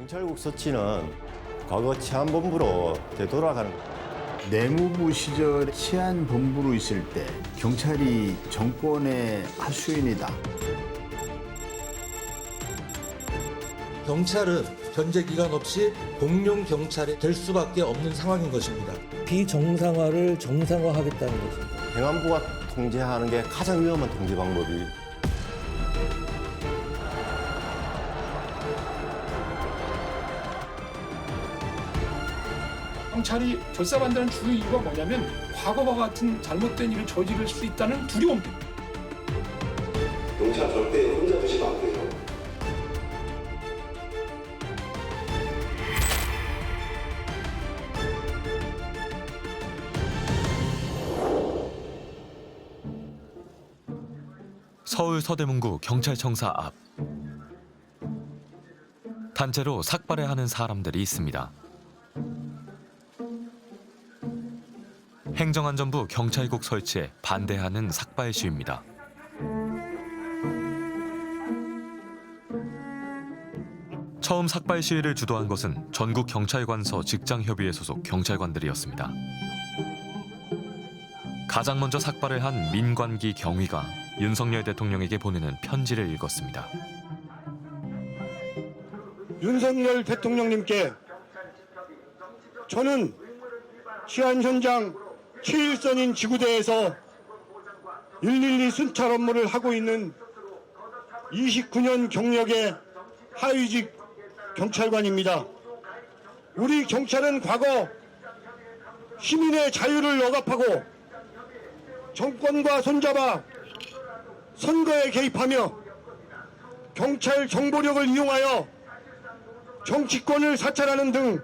경찰국 서치는 과거 치안본부로 되돌아가는 내무부 시절 치안본부로 있을 때 경찰이 정권의 하수인이다. 경찰은 현재 기간 없이 공룡 경찰이 될 수밖에 없는 상황인 것입니다. 비정상화를 정상화하겠다는 것입니다. 행안부가 통제하는 게 가장 위험한 통제 방법이 경찰이 결사반대하는 주요 이유가 뭐냐면 과거와 같은 잘못된 일을 저지를 수 있다는 두려움 때문에. 경찰 절대 혼자 두시면 안 돼요. 서울 서대문구 경찰청사 앞. 단체로 삭발해하는 사람들이 있습니다. 행정안전부 경찰국 설치에 반대하는 삭발 시위입니다. 처음 삭발 시위를 주도한 것은 전국경찰관서 직장협의회 소속 경찰관들이었습니다. 가장 먼저 삭발을 한 민관기 경위가 윤석열 대통령에게 보내는 편지를 읽었습니다. 윤석열 대통령님께 저는 치안 현장 최일선인 지구대에서 112 순찰 업무를 하고 있는 29년 경력의 하위직 경찰관입니다. 우리 경찰은 과거 시민의 자유를 억압하고 정권과 손잡아 선거에 개입하며 경찰 정보력을 이용하여 정치권을 사찰하는 등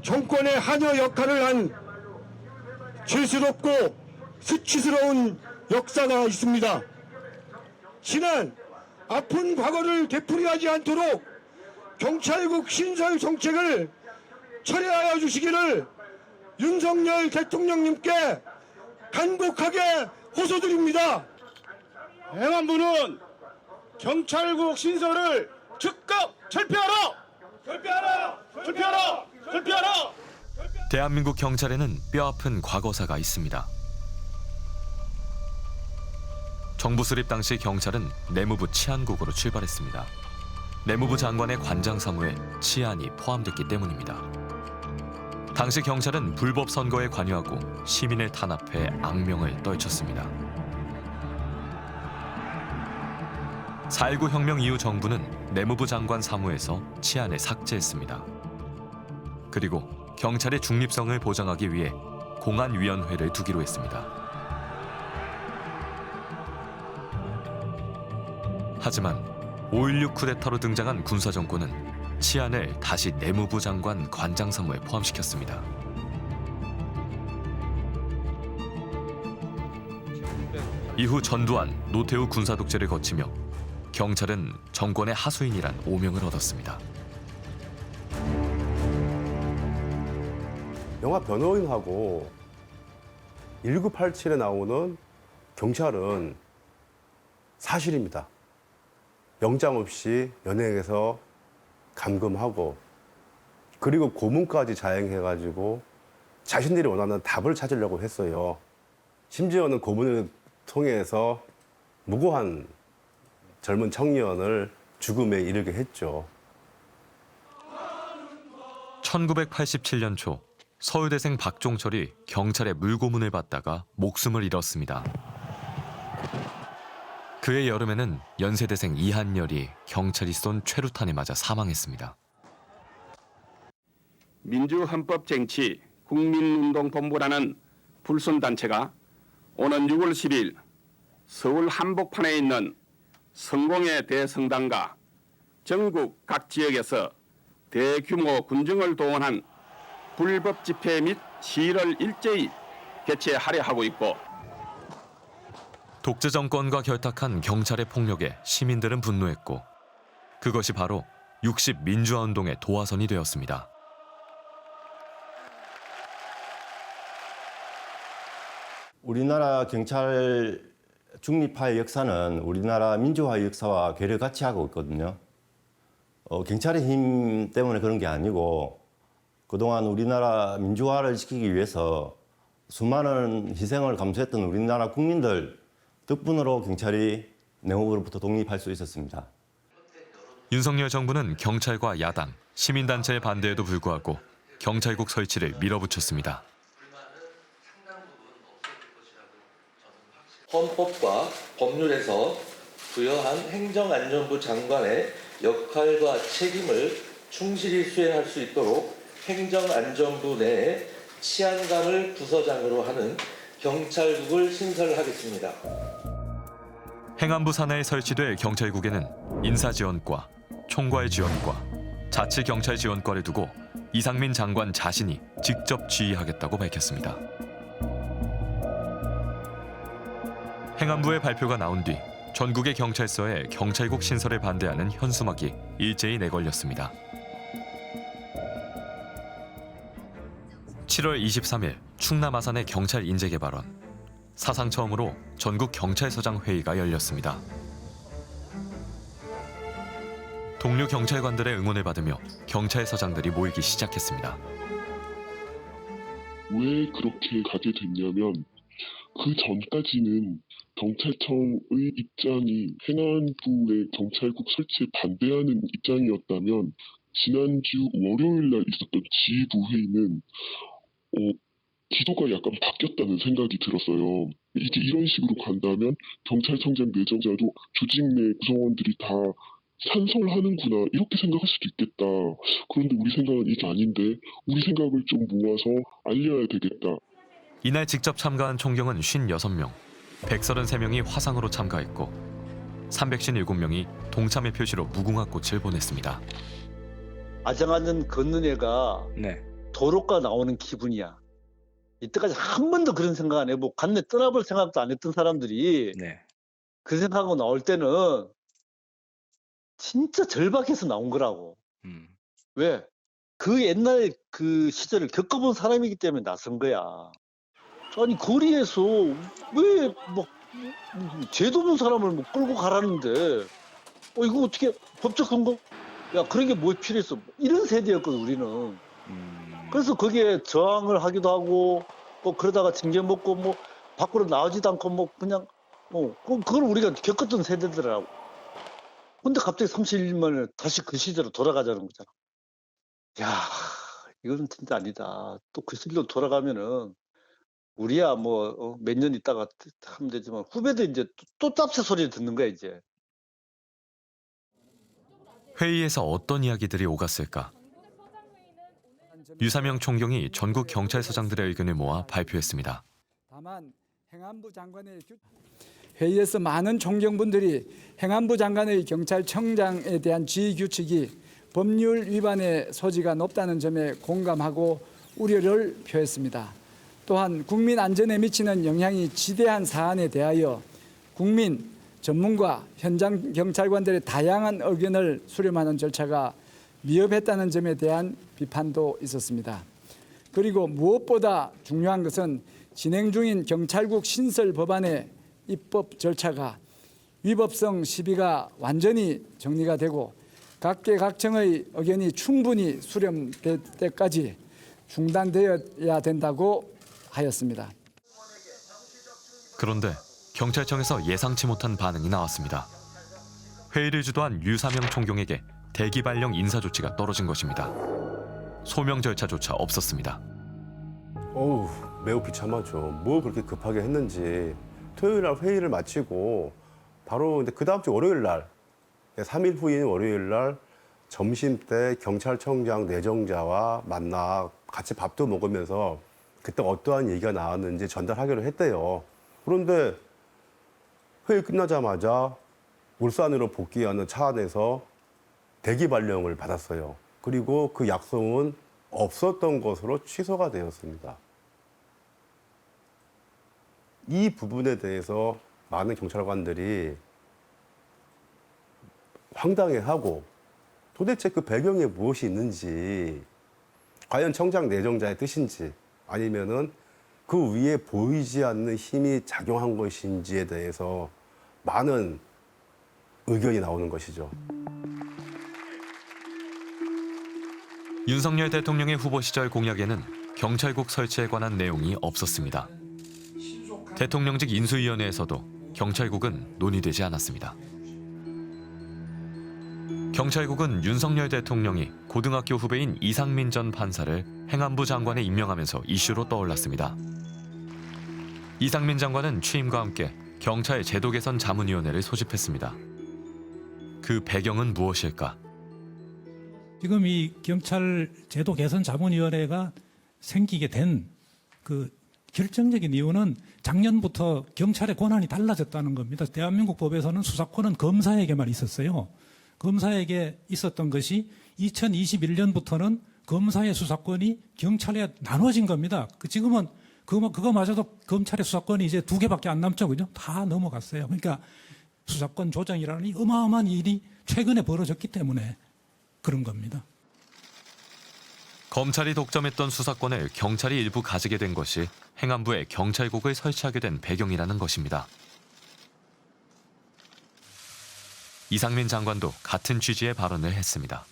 정권의 하녀 역할을 한 죄스럽고 수치스러운 역사가 있습니다. 지난 아픈 과거를 되풀이하지 않도록 경찰국 신설 정책을 철회하여 주시기를 윤석열 대통령님께 간곡하게 호소드립니다. 행안부는 경찰국 신설을 즉각 철폐하라! 철폐하라! 철폐하라! 철폐하라! 대한민국 경찰에는 뼈아픈 과거사가 있습니다. 정부 수립 당시 경찰은 내무부 치안국으로 출발했습니다. 내무부 장관의 관장 사무에 치안이 포함됐기 때문입니다. 당시 경찰은 불법 선거에 관여하고 시민을 탄압해 악명을 떨쳤습니다. 4.19 혁명 이후 정부는 내무부 장관 사무에서 치안을 삭제했습니다. 그리고 경찰의 중립성을 보장하기 위해 공안위원회를 두기로 했습니다. 하지만 5.16 쿠데타로 등장한 군사정권은 치안을 다시 내무부 장관 관장 사무에 포함시켰습니다. 이후 전두환, 노태우 군사 독재를 거치며 경찰은 정권의 하수인이란 오명을 얻었습니다. 영화 변호인하고 1987에 나오는 경찰은 사실입니다. 영장 없이 연행해서 감금하고 그리고 고문까지 자행해가지고 자신들이 원하는 답을 찾으려고 했어요. 심지어는 고문을 통해서 무고한 젊은 청년을 죽음에 이르게 했죠. 1987년 초 서울대생 박종철이 경찰의 물고문을 받다가 목숨을 잃었습니다. 그해 여름에는 연세대생 이한열이 경찰이 쏜 최루탄에 맞아 사망했습니다. 민주헌법쟁취 국민운동본부라는 불순단체가 오는 6월 10일 서울 한복판에 있는 성공회 대성당과 전국 각 지역에서 대규모 군중을 동원한 불법 집회 및 시위를 일제히 개최하려 하고 있고 독재 정권과 결탁한 경찰의 폭력에 시민들은 분노했고 그것이 바로 60 민주화 운동의 도화선이 되었습니다. 우리나라 경찰 중립화의 역사는 우리나라 민주화의 역사와 괴를 같이 하고 있거든요. 경찰의 힘 때문에 그런 게 아니고 그동안 우리나라 민주화를 시키기 위해서 수많은 희생을 감수했던 우리나라 국민들 덕분으로 경찰이 내무부로부터 독립할 수 있었습니다. 윤석열 정부는 경찰과 야당, 시민단체의 반대에도 불구하고 경찰국 설치를 밀어붙였습니다. 헌법과 법률에서 부여한 행정안전부 장관의 역할과 책임을 충실히 수행할 수 있도록 행정안전부 내에 치안감을 부서장으로 하는 경찰국을 신설하겠습니다. 행안부 산하에 설치될 경찰국에는 인사지원과, 총괄 지원과, 자치경찰 지원과를 두고 이상민 장관 자신이 직접 지휘하겠다고 밝혔습니다. 행안부의 발표가 나온 뒤 전국의 경찰서에 경찰국 신설에 반대하는 현수막이 일제히 내걸렸습니다. 7월 23일 충남 아산의 경찰 인재 개발원. 사상 처음으로 전국 경찰서장 회의가 열렸습니다. 동료 경찰관들의 응원을 받으며 경찰서장들이 모이기 시작했습니다. 왜 그렇게 가게 됐냐면 그 전까지는 경찰청의 입장이 행안부의 경찰국 설치에 반대하는 입장이었다면 지난주 월요일 날 있었던 지휘부회의는 기조가 약간 바뀌었다는 생각이 들었어요. 이제 이런 식으로 간다면 경찰청장 내정자도 조직 내 구성원들이 다 찬성하는구나 이렇게 생각할 수도 있겠다. 그런데 우리 생각은 이게 아닌데 우리 생각을 좀 모아서 알려야 되겠다. 이날 직접 참가한 총경은 56명, 133명이 화상으로 참가했고 357명이 동참의 표시로 무궁화 꽃을 보냈습니다. 아장아장 걷는 애가 도로가 나오는 기분이야. 이때까지 한 번도 그런 생각 안 해보고 간내 떠나볼 생각도 안 했던 사람들이 그 생각하고 나올 때는 진짜 절박해서 나온 거라고. 왜? 그 옛날 그 시절을 겪어본 사람이기 때문에 나선 거야. 아니 거리에서 왜 뭐 죄도 없는 사람을 뭐 끌고 가라는데 이거 어떻게 법적 근거? 야 그런 게 뭐 필요했어? 이런 세대였거든 우리는. 그래서 거기에 저항을 하기도 하고 뭐 그러다가 징계 먹고 뭐 밖으로 나오지도 않고 뭐 그냥 그걸 우리가 겪었던 세대들하고. 근데 갑자기 31년 만에 다시 그 시대로 돌아가자는 거잖아. 야 이거는 진짜 아니다. 또 그 시대로 돌아가면은 우리야 뭐 몇 년 있다가 하면 되지만 후배들 이제 또 짭새 소리 듣는 거야 이제. 회의에서 어떤 이야기들이 오갔을까? 유사명 총경이 전국 경찰서장들의 의견을 모아 발표했습니다. 다만 행안부 장관의 회의에서 많은 총경분들이 행안부 장관의 경찰청장에 대한 지휘 규칙이 법률 위반의 소지가 높다는 점에 공감하고 우려를 표했습니다. 또한 국민 안전에 미치는 영향이 지대한 사안에 대하여 국민, 전문가, 현장 경찰관들의 다양한 의견을 수렴하는 절차가 미흡했다는 점에 대한 비판도 있었습니다. 그리고 무엇보다 중요한 것은 진행 중인 경찰국 신설 법안의 입법 절차가 위법성 시비가 완전히 정리가 되고 각계각층의 의견이 충분히 수렴될 때까지 중단되어야 된다고 하였습니다. 그런데 경찰청에서 예상치 못한 반응이 나왔습니다. 회의를 주도한 유사명 총경에게 대기 발령 인사 조치가 떨어진 것입니다. 소명 절차조차 없었습니다. 어우, 매우 비참하죠. 뭐 그렇게 급하게 했는지. 토요일 날 회의를 마치고 바로 근데 그 다음 주 월요일 날 3일 후인 월요일 날 점심 때 경찰청장 내정자와 만나 같이 밥도 먹으면서 그때 어떠한 얘기가 나왔는지 전달하기로 했대요. 그런데 회의 끝나자마자 울산으로 복귀하는 차 안에서 대기 발령을 받았어요. 그리고 그 약속은 없었던 것으로 취소가 되었습니다. 이 부분에 대해서 많은 경찰관들이 황당해하고 도대체 그 배경에 무엇이 있는지, 과연 청장 내정자의 뜻인지 아니면은 그 위에 보이지 않는 힘이 작용한 것인지에 대해서 많은 의견이 나오는 것이죠. 윤석열 대통령의 후보 시절 공약에는 경찰국 설치에 관한 내용이 없었습니다. 대통령직 인수위원회에서도 경찰국은 논의되지 않았습니다. 경찰국은 윤석열 대통령이 고등학교 후배인 이상민 전 판사를 행안부 장관에 임명하면서 이슈로 떠올랐습니다. 이상민 장관은 취임과 함께 경찰 제도 개선 자문위원회를 소집했습니다. 그 배경은 무엇일까? 지금 이 경찰 제도 개선 자문위원회가 생기게 된 그 결정적인 이유는 작년부터 경찰의 권한이 달라졌다는 겁니다. 대한민국 법에서는 수사권은 검사에게만 있었어요. 검사에게 있었던 것이 2021년부터는 검사의 수사권이 경찰에 나눠진 겁니다. 지금은 그거마저도 검찰의 수사권이 이제 2개밖에 안 남죠, 그죠? 다 넘어갔어요. 그러니까 수사권 조정이라는 이 어마어마한 일이 최근에 벌어졌기 때문에 그런 겁니다. 검찰이 독점했던 수사권을 경찰이 일부 가지게 된 것이 행안부에 경찰국을 설치하게 된 배경이라는 것입니다. 이상민 장관도 같은 취지의 발언을 했습니다.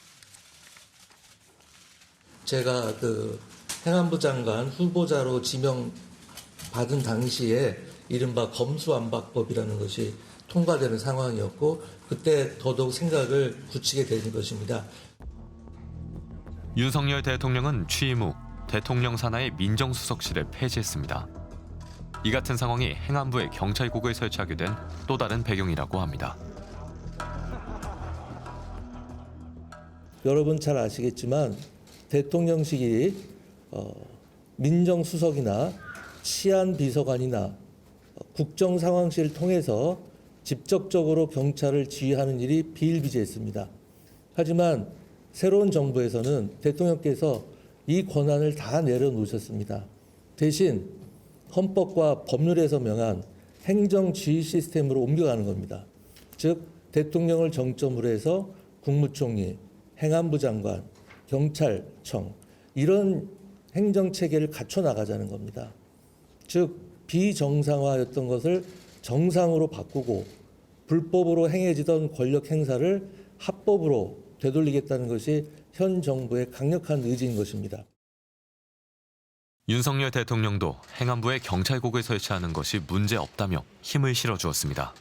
제가 그 행안부 장관 후보자로 지명받은 당시에 이른바 검수완박법이라는 것이 통과되는 상황이었고 그때 더더욱 생각을 굳히게 되는 것입니다. 윤석열 대통령은 취임 후 대통령 산하의 민정수석실을 폐지했습니다. 이 같은 상황이 행안부에 경찰국을 설치하게 된 또 다른 배경이라고 합니다. 여러분 잘 아시겠지만 대통령실이 민정수석이나 치안비서관이나 국정상황실을 통해서 직접적으로 경찰을 지휘하는 일이 비일비재했습니다. 하지만 새로운 정부에서는 대통령께서 이 권한을 다 내려놓으셨습니다. 대신 헌법과 법률에서 명한 행정지휘 시스템으로 옮겨가는 겁니다. 즉 대통령을 정점으로 해서 국무총리, 행안부 장관, 경찰청 이런 행정체계를 갖춰나가자는 겁니다. 즉 비정상화였던 것을 정상으로 바꾸고 불법으로 행해지던 권력 행사를 합법으로 되돌리겠다는 것이 현 정부의 강력한 의지인 것입니다. 윤석열 대통령도 행안부에 경찰국을 설치하는 것이 문제없다며 힘을 실어주었습니다.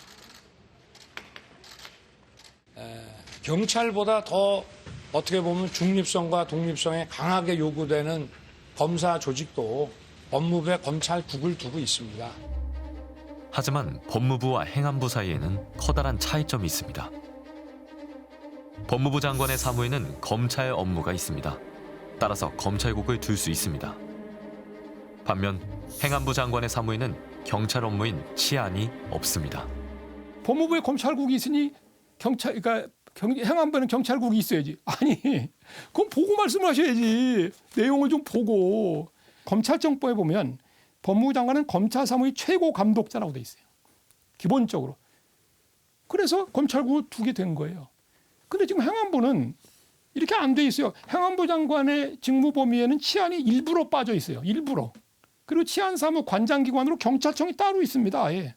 경찰보다 더 어떻게 보면 중립성과 독립성에 강하게 요구되는 검사 조직도 법무부에 검찰국을 두고 있습니다. 하지만 법무부와 행안부 사이에는 커다란 차이점이 있습니다. 법무부 장관의 사무에는 검찰 업무가 있습니다. 따라서 검찰국을 둘 수 있습니다. 반면 행안부 장관의 사무에는 경찰 업무인 치안이 없습니다. 법무부에 검찰국이 있으니 그러니까 행안부에는 경찰국이 있어야지. 아니, 그건 보고 말씀을 하셔야지. 내용을 좀 보고. 검찰청법에 보면 법무부 장관은 검찰 사무의 최고 감독자라고 돼 있어요. 기본적으로. 그래서 검찰국을 두게 된 거예요. 근데 지금 행안부는 이렇게 안 돼 있어요. 행안부 장관의 직무 범위에는 치안이 일부러 빠져 있어요. 일부러. 그리고 치안사무 관장기관으로 경찰청이 따로 있습니다. 아예.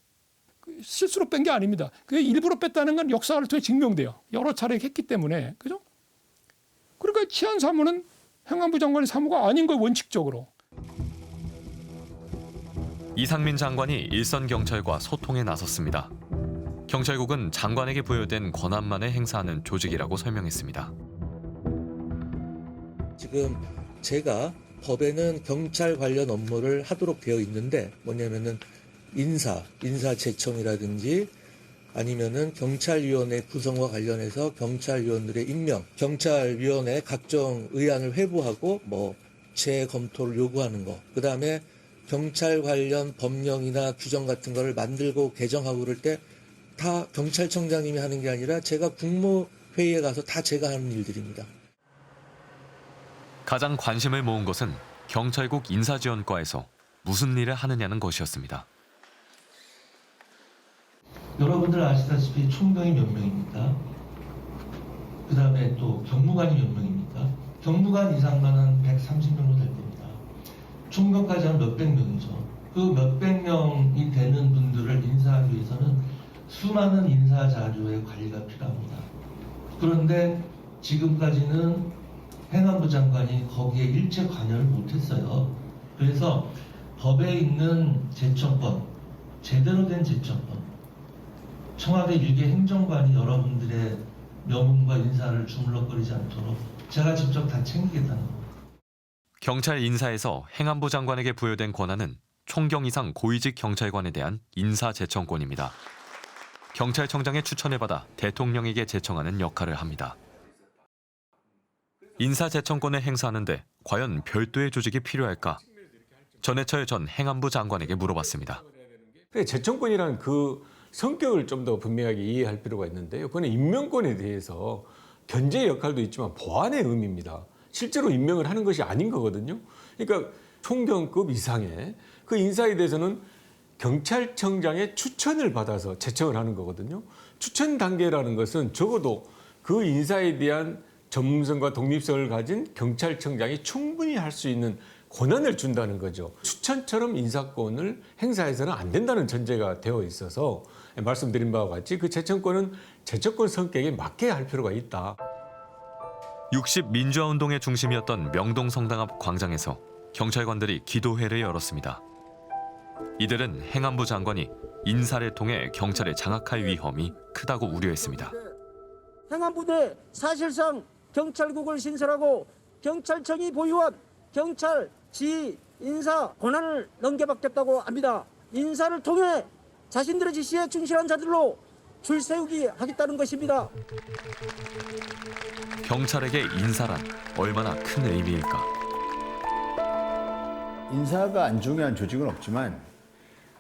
실수로 뺀 게 아닙니다. 그게 일부러 뺐다는 건 역사를 통해 증명돼요. 여러 차례 했기 때문에. 그죠? 그러니까 치안사무는 행안부 장관의 사무가 아닌 거예요. 원칙적으로. 이상민 장관이 일선 경찰과 소통에 나섰습니다. 경찰국은 장관에게 부여된 권한만을 행사하는 조직이라고 설명했습니다. 지금 제가 법에는 경찰 관련 업무를 하도록 되어 있는데 뭐냐면은 인사제청이라든지 아니면은 경찰위원회 구성과 관련해서 경찰위원들의 임명, 경찰위원회 각종 의안을 회부하고 뭐 재검토를 요구하는 거, 그 다음에 경찰 관련 법령이나 규정 같은 거를 만들고 개정하고 그럴 때 다 경찰청장님이 하는 게 아니라 제가 국무회의에 가서 다 제가 하는 일들입니다. 가장 관심을 모은 것은 경찰국 인사지원과에서 무슨 일을 하느냐는 것이었습니다. 여러분들 아시다시피 총경이 몇 명입니까? 그 다음에 또 경무관이 몇 명입니까? 경무관 이상만 한 130명으로 될 겁니다. 총경까지 한 몇백 명이죠. 그 몇백 명이 되는 분들을 인사하기 위해서는 수많은 인사 자료의 관리가 필요합니다. 그런데 지금까지는 행안부 장관이 거기에 일체 관여를 못했어요. 그래서 법에 있는 제청권, 제대로 된 제청권, 청와대 일개 행정관이 여러분들의 명운과 인사를 주물럭거리지 않도록 제가 직접 다 챙기겠다는 겁니다. 경찰 인사에서 행안부 장관에게 부여된 권한은 총경 이상 고위직 경찰관에 대한 인사 제청권입니다. 경찰청장의 추천을 받아 대통령에게 제청하는 역할을 합니다. 인사 제청권을 행사하는데 과연 별도의 조직이 필요할까? 전해철 전 행안부 장관에게 물어봤습니다. 제청권이라는 그 성격을 좀 더 분명하게 이해할 필요가 있는데요. 그건 임명권에 대해서 견제 역할도 있지만 보완의 의미입니다. 실제로 임명을 하는 것이 아닌 거거든요. 그러니까 총경급 이상의 그 인사에 대해서는 경찰청장의 추천을 받아서 제청을 하는 거거든요. 추천 단계라는 것은 적어도 그 인사에 대한 전문성과 독립성을 가진 경찰청장이 충분히 할 수 있는 권한을 준다는 거죠. 추천처럼 인사권을 행사해서는 안 된다는 전제가 되어 있어서 말씀드린 바와 같이 그 제청권은 제청권 성격에 맞게 할 필요가 있다. 60 민주화운동의 중심이었던 명동 성당 앞 광장에서 경찰관들이 기도회를 열었습니다. 이들은 행안부 장관이 인사를 통해 경찰을 장악할 위험이 크다고 우려했습니다. 행안부 내 사실상 경찰국을 신설하고 경찰청이 보유한 경찰 지 인사 권한을 넘겨받겠다고 합니다. 인사를 통해 자신들의 지시에 충실한 자들로 줄 세우기 하겠다는 것입니다. 경찰에게 인사란 얼마나 큰 의미일까? 인사가 안 중요한 조직은 없지만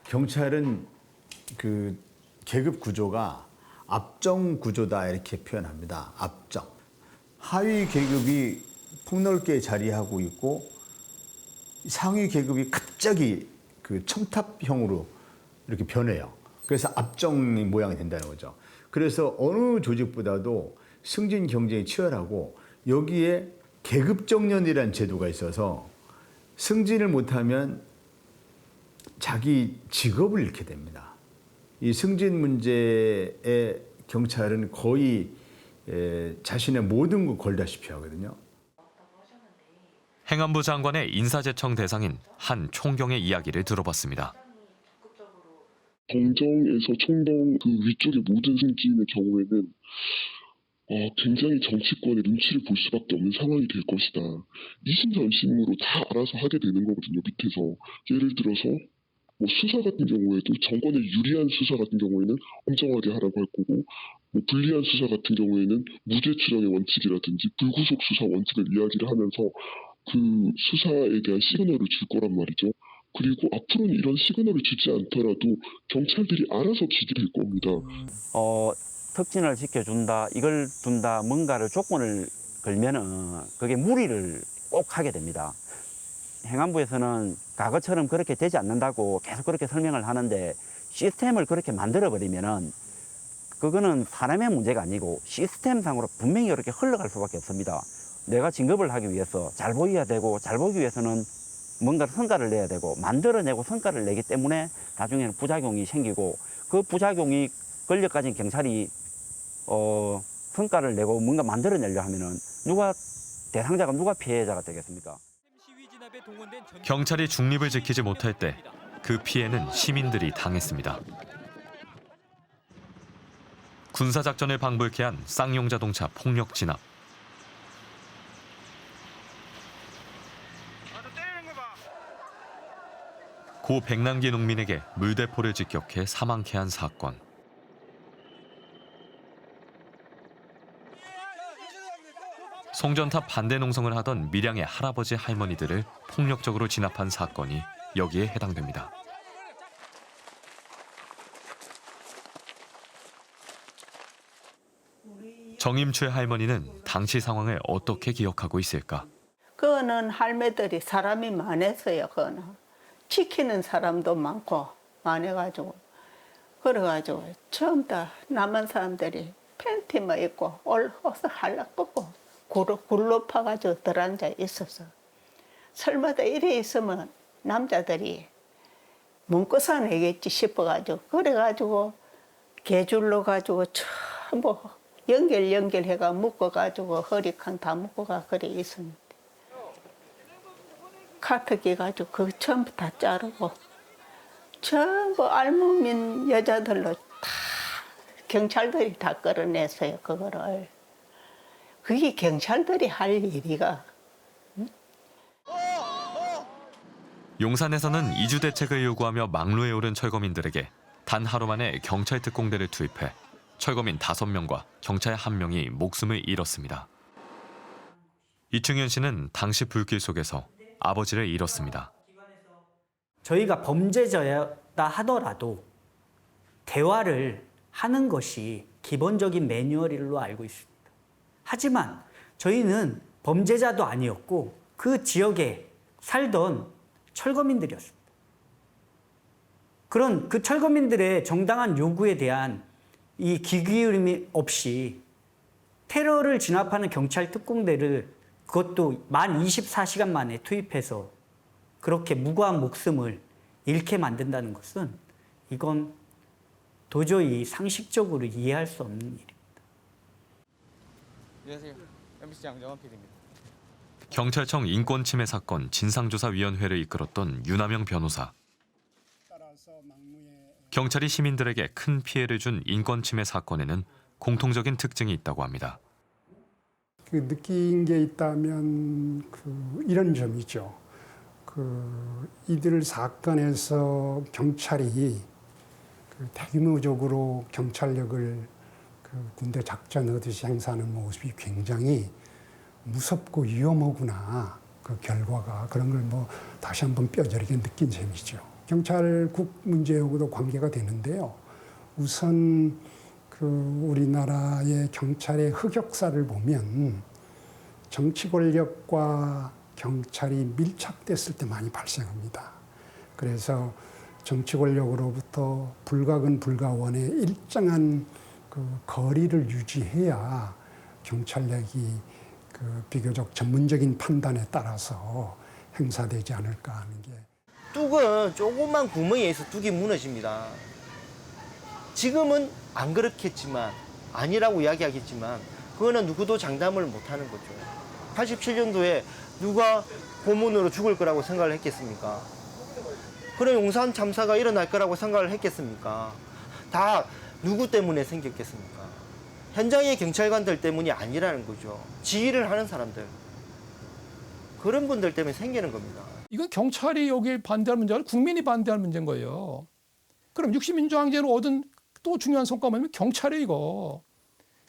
경찰은 그 계급 구조가 압정 구조다 이렇게 표현합니다. 압정. 하위 계급이 폭넓게 자리하고 있고 상위 계급이 갑자기 그 첨탑형으로 이렇게 변해요. 그래서 압정 모양이 된다는 거죠. 그래서 어느 조직보다도 승진 경쟁이 치열하고 여기에 계급정년이라는 제도가 있어서 승진을 못하면 자기 직업을 잃게 됩니다. 이 승진 문제에 경찰은 거의 자신의 모든 걸 걸다시피 하거든요. 행안부 장관의 인사제청 대상인 한 총경의 이야기를 들어봤습니다. 정정에서 총경 그 위쪽의 모든 승진의 경우에는 굉장히 정치권의 눈치를 볼 수밖에 없는 상황이 될 것이다. 이심전심으로 다 알아서 하게 되는 거거든요, 밑에서. 예를 들어서 뭐 수사 같은 경우에도 정권에 유리한 수사 같은 경우에는 엄정하게 하라고 할 거고, 뭐 불리한 수사 같은 경우에는 무죄 추정의 원칙이라든지 불구속 수사 원칙을 이야기를 하면서 그 수사에 대한 시그널을 줄 거란 말이죠. 그리고 앞으로는 이런 시그널을 주지 않더라도 경찰들이 알아서 기게 될 겁니다. 특진을 지켜준다, 이걸 준다, 뭔가를 조건을 걸면은 그게 무리를 꼭 하게 됩니다. 행안부에서는 과거처럼 그렇게 되지 않는다고 계속 그렇게 설명을 하는데 시스템을 그렇게 만들어버리면은 그거는 사람의 문제가 아니고 시스템상으로 분명히 이렇게 흘러갈 수밖에 없습니다. 내가 진급을 하기 위해서 잘 보여야 되고 잘 보기 위해서는 뭔가 성과를 내야 되고 만들어내고 성과를 내기 때문에 나중에는 부작용이 생기고 그 부작용이 권력가진 경찰이 성과를 내고 뭔가 만들어내려 하면은 누가 대상자가 누가 피해자가 되겠습니까? 경찰이 중립을 지키지 못할 때 그 피해는 시민들이 당했습니다. 군사작전을 방불케 한 쌍용자동차 폭력 진압. 고 백남기 농민에게 물대포를 직격해 사망케 한 사건. 송전탑 반대 농성을 하던 밀양의 할아버지 할머니들을 폭력적으로 진압한 사건이 여기에 해당됩니다. 정임추의 할머니는 당시 상황을 어떻게 기억하고 있을까? 그거는 할매들이 사람이 많았어요. 그거는 지키는 사람도 많고 많아가지고 그래가지고 처음부터 남은 사람들이 팬티만 입고 옷을 할락 벗고 굴로 파가지고 들어앉아 있었어. 설마다 이래 있으면 남자들이 문구사 내겠지 싶어가지고 그래가지고 개줄로 가지고 전부 연결해가 묶어가지고 허리칸 다 묶어가 그래 있었는데 카트기 가지고 그 전부 다 자르고 전부 알몸인 여자들로 다 경찰들이 다 끌어냈어요. 그거를. 그게 경찰들이 할 일이가. 용산에서는 이주 대책을 요구하며 막로에 오른 철거민들에게 단 하루 만에 경찰 특공대를 투입해 철거민 5명과 경찰 1명이 목숨을 잃었습니다. 이충현 씨는 당시 불길 속에서 아버지를 잃었습니다. 저희가 범죄자였다 하더라도 대화를 하는 것이 기본적인 매뉴얼로 알고 있습니다. 하지만 저희는 범죄자도 아니었고 그 지역에 살던 철거민들이었습니다. 그런 그 철거민들의 정당한 요구에 대한 이 귀기울임이 없이 테러를 진압하는 경찰 특공대를 그것도 만 24시간 만에 투입해서 그렇게 무고한 목숨을 잃게 만든다는 것은 이건 도저히 상식적으로 이해할 수 없는 일입니다. 안녕하세요. MBC 양정환 PD입니다. 경찰청 인권침해 사건 진상조사위원회를 이끌었던 윤하명 변호사. 경찰이 시민들에게 큰 피해를 준 인권침해 사건에는 공통적인 특징이 있다고 합니다. 그 느낀 게 있다면 이런 점이죠. 이들 사건에서 경찰이 대규모적으로 경찰력을 군대 작전 하듯이 행사하는 모습이 굉장히 무섭고 위험하구나. 그 결과가 그런 걸 다시 한번 뼈저리게 느낀 셈이죠. 경찰국 문제하고도 관계가 되는데요. 우선 우리나라의 경찰의 흑역사를 보면 정치 권력과 경찰이 밀착됐을 때 많이 발생합니다. 그래서 정치 권력으로부터 불가근 불가원의 일정한 거리를 유지해야 경찰력이 비교적 전문적인 판단에 따라서 행사되지 않을까 하는 게. 뚝은 조그만 구멍에서 뚝이 무너집니다. 지금은 안 그렇겠지만, 아니라고 이야기하겠지만 그거는 누구도 장담을 못하는 거죠. 87년도에 누가 고문으로 죽을 거라고 생각을 했겠습니까? 그런 용산 참사가 일어날 거라고 생각을 했겠습니까? 다 누구 때문에 생겼겠습니까? 현장의 경찰관들 때문이 아니라는 거죠. 지휘를 하는 사람들. 그런 분들 때문에 생기는 겁니다. 이건 경찰이 여기에 반대할 문제가 아니라 국민이 반대할 문제인 거예요. 그럼 60민주항쟁으로 얻은 또 중요한 성과가 뭐냐면 경찰이에요, 이거.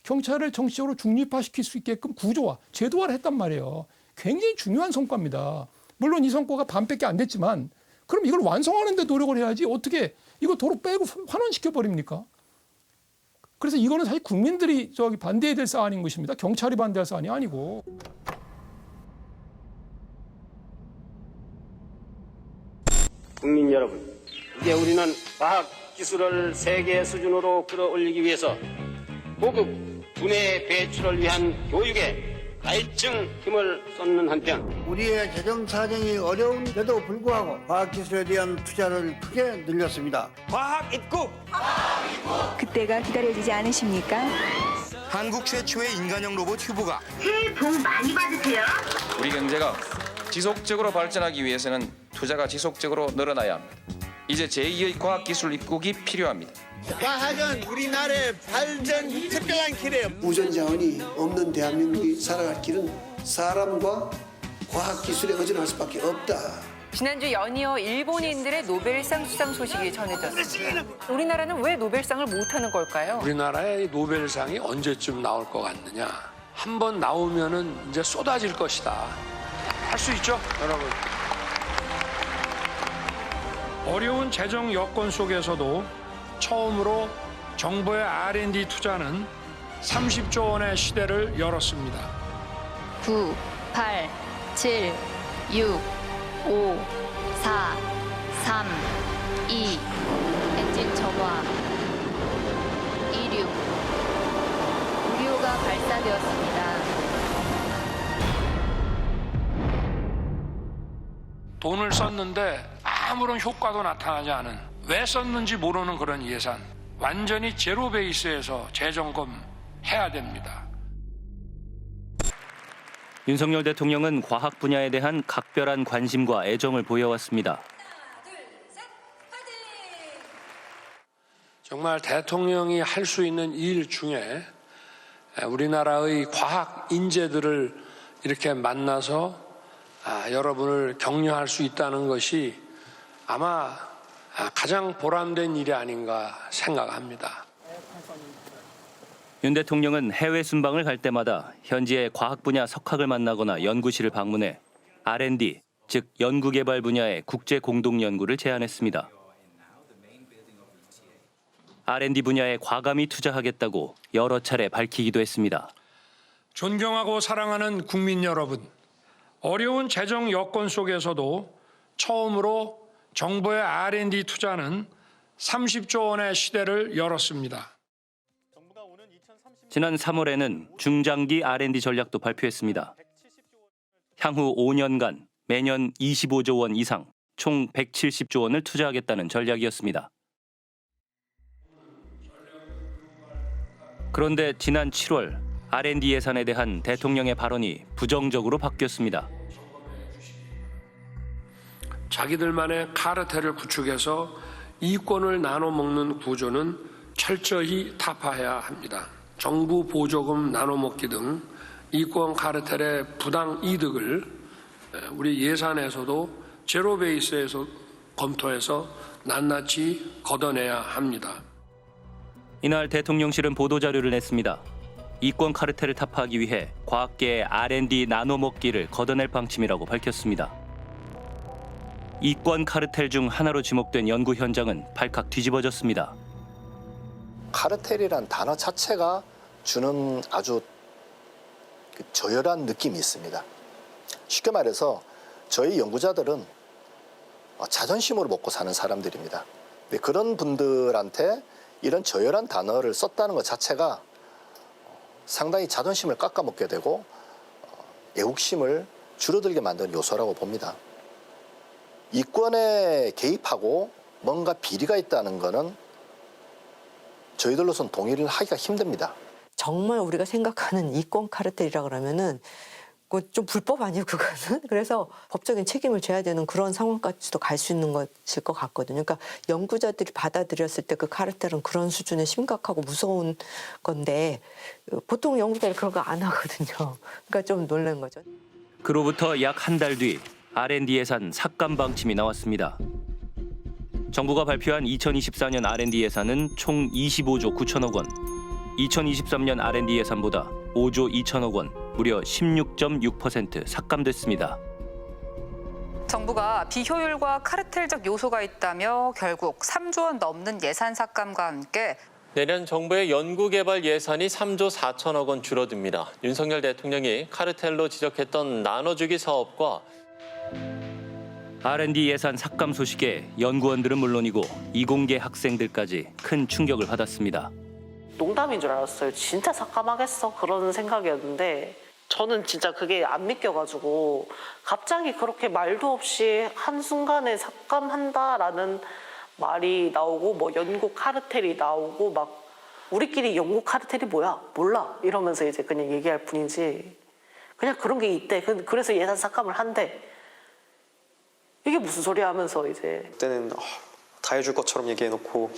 경찰을 정치적으로 중립화시킬 수 있게끔 구조화, 제도화를 했단 말이에요. 굉장히 중요한 성과입니다. 물론 이 성과가 반밖에 안 됐지만 그럼 이걸 완성하는 데 노력을 해야지 어떻게 이거 도로 빼고 환원시켜 버립니까? 그래서 이거는 사실 국민들이 반대해야 될 사안인 것입니다. 경찰이 반대할 사안이 아니고. 국민 여러분, 이제 우리는 과학 기술을 세계 수준으로 끌어올리기 위해서 고급 두뇌 배출을 위한 교육에 갈증 힘을 쏟는 한편 우리의 재정 사정이 어려운데도 불구하고 과학기술에 대한 투자를 크게 늘렸습니다. 과학 입국! 그때가 기다려지지 않으십니까? 한국 최초의 인간형 로봇 휴보가 새해 복 많이 받으세요. 우리 경제가 지속적으로 발전하기 위해서는 투자가 지속적으로 늘어나야 합니다. 이제 제2의 과학기술 입국이 필요합니다. 과학은 우리나라의 발전 특별한 길이에요. 우전 자원이 없는 대한민국이 살아갈 길은 사람과 과학기술에 의존할 수밖에 없다. 지난주 연이어 일본인들의 노벨상 수상 소식이 전해졌습니다. 우리나라는 왜 노벨상을 못하는 걸까요? 우리나라의 노벨상이 언제쯤 나올 것 같느냐. 한번 나오면은 이제 쏟아질 것이다. 할 수 있죠, 여러분. 어려운 재정 여건 속에서도 처음으로 정부의 R&D 투자는 30조 원의 시대를 열었습니다. 9, 8, 7, 6, 5, 4, 3, 2, 엔진 점화, 이륙, 우리호가 발사되었습니다. 돈을 썼는데 아무런 효과도 나타나지 않은, 왜 썼는지 모르는 그런 예산, 완전히 제로 베이스에서 재점검 해야 됩니다. 윤석열 대통령은 과학 분야에 대한 각별한 관심과 애정을 보여왔습니다. 정말 대통령이 할 수 있는 일 중에 우리나라의 과학 인재들을 이렇게 만나서 여러분을 격려할 수 있다는 것이 아마 가장 보람된 일이 아닌가 생각합니다. 윤 대통령은 해외 순방을 갈 때마다 현지의 과학 분야 석학을 만나거나 연구실을 방문해 R&D, 즉 연구개발 분야의 국제 공동 연구를 제안했습니다. R&D 분야에 과감히 투자하겠다고 여러 차례 밝히기도 했습니다. 존경하고 사랑하는 국민 여러분, 어려운 재정 여건 속에서도 처음으로 정부의 R&D 투자는 30조 원의 시대를 열었습니다. 지난 3월에는 중장기 R&D 전략도 발표했습니다. 향후 5년간 매년 25조 원 이상, 총 170조 원을 투자하겠다는 전략이었습니다. 그런데 지난 7월 R&D 예산에 대한 대통령의 발언이 부정적으로 바뀌었습니다. 자기들만의 카르텔을 구축해서 이권을 나눠 먹는 구조는 철저히 타파해야 합니다. 정부 보조금 나눠먹기 등 이권 카르텔의 부당 이득을 우리 예산에서도 제로 베이스에서 검토해서 낱낱이 걷어내야 합니다. 이날 대통령실은 보도자료를 냈습니다. 이권 카르텔을 타파하기 위해 과학계의 R&D 나눠먹기를 걷어낼 방침이라고 밝혔습니다. 이권 카르텔 중 하나로 지목된 연구 현장은 발칵 뒤집어졌습니다. 카르텔이란 단어 자체가 주는 아주 저열한 느낌이 있습니다. 쉽게 말해서 저희 연구자들은 자존심으로 먹고 사는 사람들입니다. 그런 분들한테 이런 저열한 단어를 썼다는 것 자체가 상당히 자존심을 깎아먹게 되고 애국심을 줄어들게 만드는 요소라고 봅니다. 이권에 개입하고 뭔가 비리가 있다는 것은 저희들로서는 동의를 하기가 힘듭니다. 정말 우리가 생각하는 이권 카르텔이라 그러면은 그거 좀 불법 아니에요, 그거는? 그래서 법적인 책임을 져야 되는 그런 상황까지도 갈 수 있는 것일 것 같거든요. 그러니까 연구자들이 받아들였을 때 그 카르텔은 그런 수준의 심각하고 무서운 건데 보통 연구자들이 그런 거 안 하거든요. 그러니까 좀 놀란 거죠. 그로부터 약 한 달 뒤 R&D 예산 삭감 방침이 나왔습니다. 정부가 발표한 2024년 R&D 예산은 총 25조 9천억 원. 2023년 R&D 예산보다 5조 2천억 원, 무려 16.6% 삭감됐습니다. 정부가 비효율과 카르텔적 요소가 있다며 결국 3조 원 넘는 예산 삭감과 함께 내년 정부의 연구개발 예산이 3조 4천억 원 줄어듭니다. 윤석열 대통령이 카르텔로 지적했던 나눠주기 사업과 R&D 예산 삭감 소식에 연구원들은 물론이고 이공계 학생들까지 큰 충격을 받았습니다. 농담인 줄 알았어요. 진짜 삭감하겠어? 그런 생각이었는데 저는 진짜 그게 안 믿겨가지고 갑자기 그렇게 말도 없이 한순간에 삭감한다라는 말이 나오고 뭐 연구 카르텔이 나오고 막 우리끼리 연구 카르텔이 뭐야? 몰라. 이러면서 이제 그냥 얘기할 뿐이지 그냥 그런 게 있대. 그래서 예산 삭감을 한대. 이게 무슨 소리야 하면서 이제 그때는 다 해줄 것처럼 얘기해놓고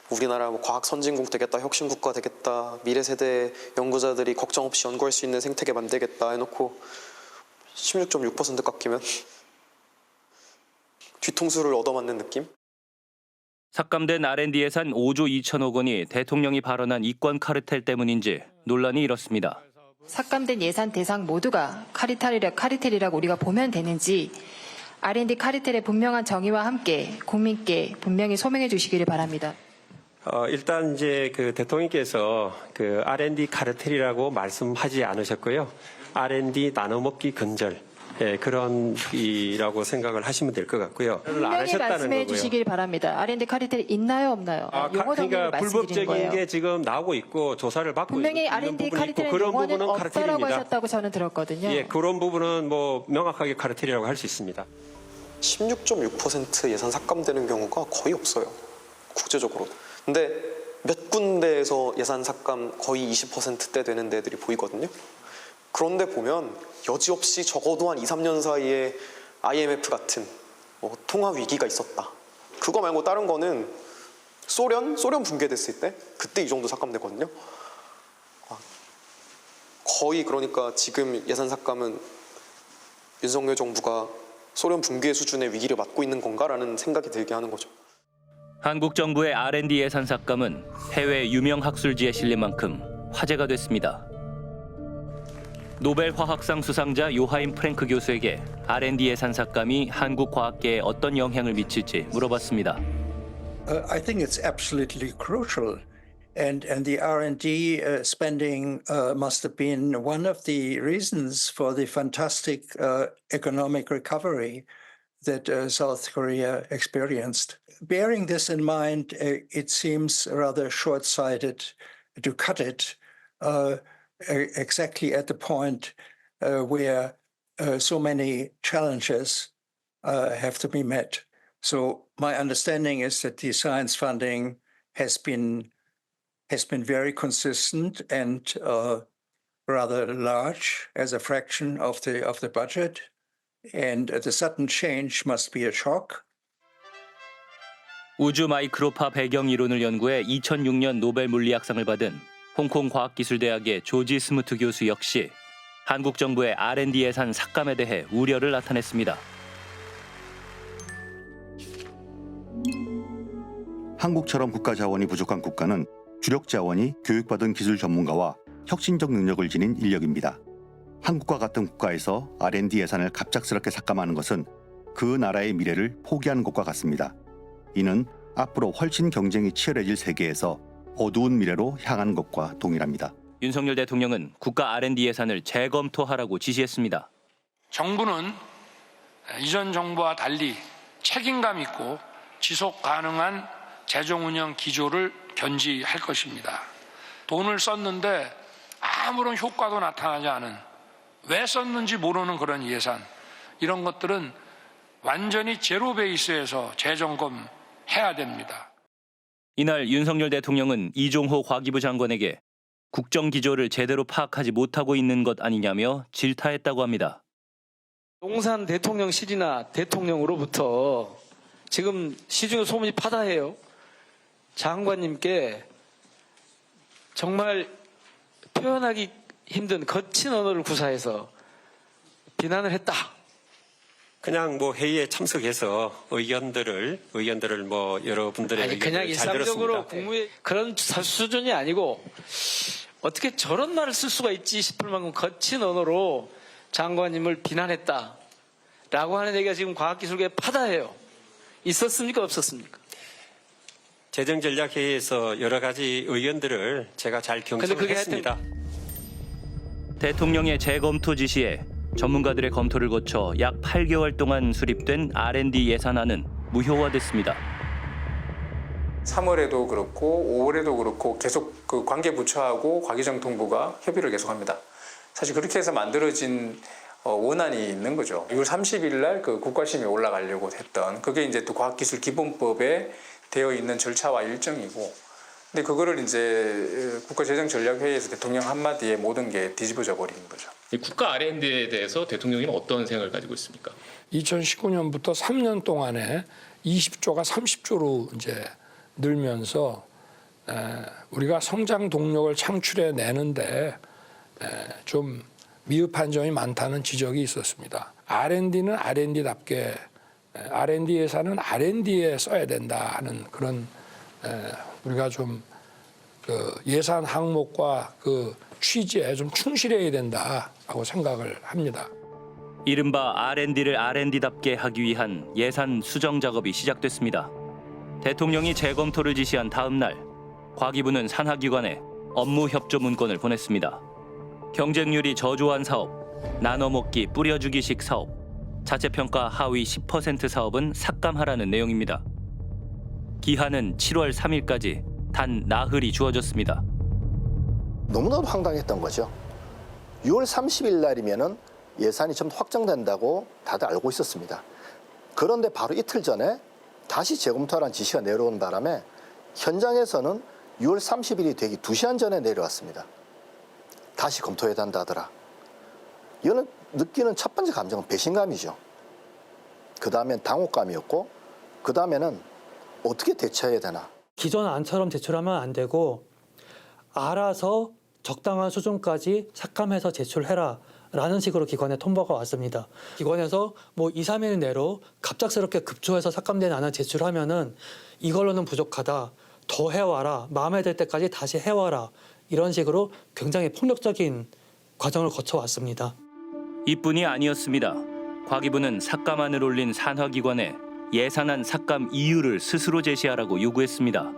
우리나라 뭐 과학 선진국 되겠다, 혁신 국가 되겠다, 미래 세대 연구자들이 걱정 없이 연구할 수 있는 생태계 만들겠다 해놓고 16.6% 깎이면 뒤통수를 얻어맞는 느낌? 삭감된 R&D 예산 5조 2천억 원이 대통령이 발언한 이권 카르텔 때문인지 논란이 일었습니다. 삭감된 예산 대상 모두가 카르텔이라고 우리가 보면 되는지 R&D 카르텔의 분명한 정의와 함께 국민께 분명히 소명해 주시기를 바랍니다. 일단 이제 그 대통령께서 그 R&D 카르텔이라고 말씀하지 않으셨고요. R&D 나눠먹기 근절 그런 이라고 생각을 하시면 될 것 같고요. 분명히 말씀해 주시길 바랍니다. R&D 카르텔 있나요, 없나요? 용어 정리를 그러니까 말씀드리는 거예요. 불법적인 게 지금 나오고 있고 조사를 받고 분명히 있는 R&D 부분이 있고 카르텔의 그런 용어는 부분은 없다라고 카르텔입니다. 하셨다고 저는 들었거든요. 예, 그런 부분은 뭐 명확하게 카르텔이라고 할 수 있습니다. 16.6% 예산 삭감되는 경우가 거의 없어요. 국제적으로. 근데 몇 군데에서 예산 삭감 거의 20%대 되는 데들이 보이거든요. 그런데 보면 여지없이 적어도 한 2, 3년 사이에 IMF 같은 통화 위기가 있었다. 그거 말고 다른 거는 소련 붕괴됐을 때 그때 이 정도 삭감되거든요. 거의 그러니까 지금 예산 삭감은 윤석열 정부가 소련 붕괴 수준의 위기를 맞고 있는 건가라는 생각이 들게 하는 거죠. 한국 정부의 R&D 예산 삭감은 해외 유명 학술지에 실린 만큼 화제가 됐습니다. 노벨 화학상 수상자 요하임 프랭크 교수에게 R&D 예산 삭감이 한국 과학계에 어떤 영향을 미칠지 물어봤습니다. I think it's absolutely crucial. And the R&D spending must have been one of the reasons for the fantastic economic recovery that South Korea experienced. Bearing this in mind, it seems rather short-sighted to cut it exactly at the point where so many challenges have to be met. So my understanding is that the science funding has been very consistent and rather large as a fraction of the budget, and the sudden change must be a shock. 우주 마이크로파 배경 이론을 연구해 2006년 노벨 물리학상을 받은 홍콩 과학기술대학의 조지 스무트 교수 역시 한국 정부의 R&D 예산 삭감에 대해 우려를 나타냈습니다. 한국처럼 국가 자원이 부족한 국가는 주력 자원이 교육받은 기술 전문가와 혁신적 능력을 지닌 인력입니다. 한국과 같은 국가에서 R&D 예산을 갑작스럽게 삭감하는 것은 그 나라의 미래를 포기하는 것과 같습니다. 이는 앞으로 훨씬 경쟁이 치열해질 세계에서 어두운 미래로 향하는 것과 동일합니다. 윤석열 대통령은 국가 R&D 예산을 재검토하라고 지시했습니다. 정부는 이전 정부와 달리 책임감 있고 지속 가능한 재정 운영 기조를 견지할 것입니다. 돈을 썼는데 아무런 효과도 나타나지 않은, 왜 썼는지 모르는 그런 예산, 이런 것들은 완전히 제로 베이스에서 재점검해야 됩니다. 이날 윤석열 대통령은 이종호 과기부 장관에게 국정 기조를 제대로 파악하지 못하고 있는 것 아니냐며 질타했다고 합니다. 용산 대통령실이나 대통령으로부터 지금 시중에 소문이 파다해요. 장관님께 정말 표현하기 힘든 거친 언어를 구사해서 비난을 했다. 그냥 뭐 회의에 참석해서 의견들을 뭐 여러분들의 아니 그냥 의견을 잘 일상적으로 들었습니다. 국무회 그런 수준이 아니고 어떻게 저런 말을 쓸 수가 있지 싶을 만큼 거친 언어로 장관님을 비난했다라고 하는 얘기가 지금 과학기술계에 파다해요. 있었습니까 없었습니까? 재정전략회의에서 여러 가지 의견들을 제가 잘 경청을 했습니다. 대통령의 재검토 지시에 전문가들의 검토를 거쳐 약 8개월 동안 수립된 R&D 예산안은 무효화됐습니다. 3월에도 그렇고 5월에도 그렇고 계속 그 관계부처하고 과기정통부가 협의를 계속합니다. 사실 그렇게 해서 만들어진 원안이 있는 거죠. 6월 30일 날 그 국가심의에 올라가려고 했던, 그게 이제 또 과학기술기본법에 되어 있는 절차와 일정이고, 근데 그거를 이제 국가재정전략회의에서 대통령 한마디에 모든 게 뒤집어져 버린 거죠. 국가 R&D에 대해서 대통령님은 어떤 생각을 가지고 있습니까? 2019년부터 3년 동안에 20조가 30조로 이제 늘면서 우리가 성장 동력을 창출해 내는데 좀 미흡한 점이 많다는 지적이 있었습니다. R&D는 R&D답게 R&D 예산은 R&D에 써야 된다 하는 그런 우리가 좀 그 예산 항목과 그 취지에 좀 충실해야 된다라고 생각을 합니다. 이른바 R&D를 R&D답게 하기 위한 예산 수정 작업이 시작됐습니다. 대통령이 재검토를 지시한 다음 날 과기부는 산하기관에 업무 협조 문건을 보냈습니다. 경쟁률이 저조한 사업, 나눠먹기 뿌려주기식 사업, 자체평가 하위 10% 사업은 삭감하라는 내용입니다. 기한은 7월 3일까지 단 나흘이 주어졌습니다. 너무나도 황당했던 거죠. 6월 30일 날이면은 예산이 좀 확정된다고 다들 알고 있었습니다. 그런데 바로 이틀 전에 다시 재검토하라는 지시가 내려온 바람에 현장에서는 6월 30일이 되기 2시간 전에 내려왔습니다. 다시 검토해야 한다더라. 이거는 느끼는 첫 번째 감정은 배신감이죠. 그 다음엔 당혹감이었고, 그 다음에는 어떻게 대처해야 되나. 기존 안처럼 제출하면 안 되고 알아서 적당한 수준까지 삭감해서 제출해라 라는 식으로 기관에 통보가 왔습니다. 기관에서 뭐 2, 3일 내로 갑작스럽게 급조해서 삭감된 안을 제출하면은 이걸로는 부족하다. 더 해와라. 마음에 들 때까지 다시 해와라. 이런 식으로 굉장히 폭력적인 과정을 거쳐왔습니다. 이뿐이 아니었습니다. 과기부는 삭감안을 올린 산하기관에 예산안 삭감 이유를 스스로 제시하라고 요구했습니다.